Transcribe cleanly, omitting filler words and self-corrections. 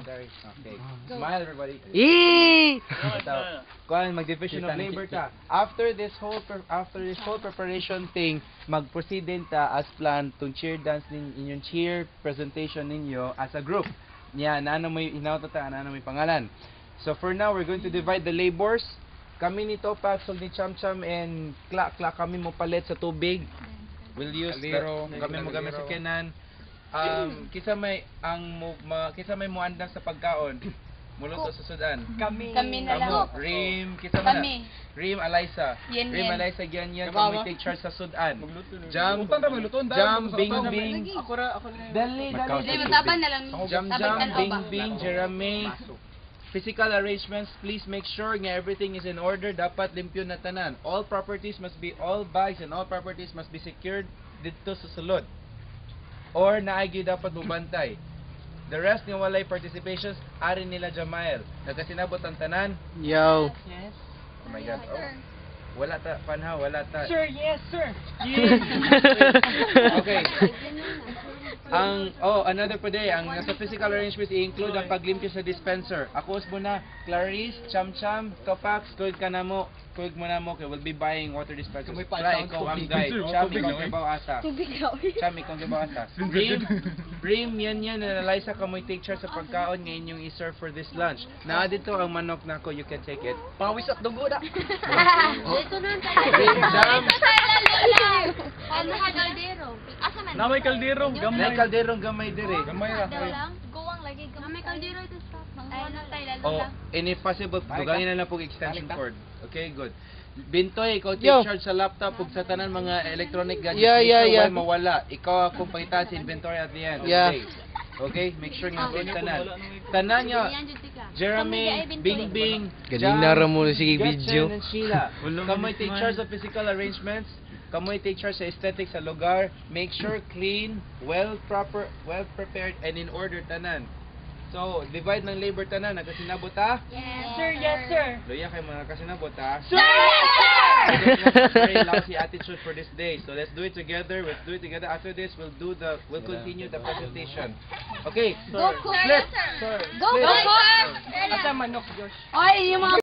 Secretary. Okay. Smile, everybody. Eee! Kuan mag-division of labor ta. After this whole preparation thing, mag-proceed din ta as planned tong cheer dance nin inyong cheer presentation ninyo as a group. Nya naano may hinauta ta, naano may pangalan. So for now, we're going to divide the labors. Kami ni Topax, ni Cham Cham and Klak kami mo palit sa tubig. We'll use kami mo gamit sa Kenan. Kisa may muandang sa pagkaon. Muluto sa sudan. Kami na lang. Rim, kisa man. Rim Eliza. Rim Eliza ganyan kami take charge sa sudan. Jam Bing Bing. Dali. Mataban na lang. Jam Bing Bing Jeremy. Physical arrangements, please make sure nga everything is in order. Dapat limpyo na tanan. All bags and all properties must be secured dito sa sulod. Or naagi dapat mubantay. The rest ng walay participations, ari nila Jamael. Nagkasinabot ang tanan. Yo. Yes. Oh my God. Oh. Wala ta, panha, wala ta. Sir, yes, sir. Okay. Another pa day, ang nasa physical arrangements i-include ang paglimpyo sa dispenser. Ako muna, Clarice, Cham Cham, Topax, kuig ka na mo. Kuig mo na mo, kay we'll be buying water dispensers. Try, ikaw ang guide. Cham, ikaw ang kibaw asa. Cham, ikaw ang kibaw asa. Rim, yan, Eliza, kamoy take charge sa pagkaon ngayon yung i-serve for this lunch. Naa dito ang manok na ko, you can take it. Pawis at dugo na. Dito na tayo. Jam. Ano ka kaldero? Asa man? Na may kaldero, May kalderong gamay dire. Gamay ra. Guwang lagi. May kaldero ito sa. Ay, no tayo lalo Oh, lang. and if possible, dugangin na lang po extension cord. Okay, good. Bintoy, ikaw take Yo. charge sa laptop ug sa tanan mga electronic gadgets. Yeah. Huwag mawala. Ikaw akong pagitan sa inventory at the end. Yeah. Okay, make sure nga tanan. Tanan nyo, Jeremy, Bing Bing, Ganina ra mo sige video. Gretchen, and Sheila. Kamoy take charge of physical arrangements. Kamoy take charge sa aesthetics sa lugar. Make sure clean, well prepared, and in order tanan. So, divide ng labor tanan. Nagkasinabot ha? Yes, sir. Yes, sir. Loya kayo mga nagkasinabot ha? Sir, yes, sir. Very lousy attitude for this day. So let's do it together. After this, we'll continue the presentation. Okay. Go, Flip. Go, sir. Asa manok, Josh? Ay, yung mga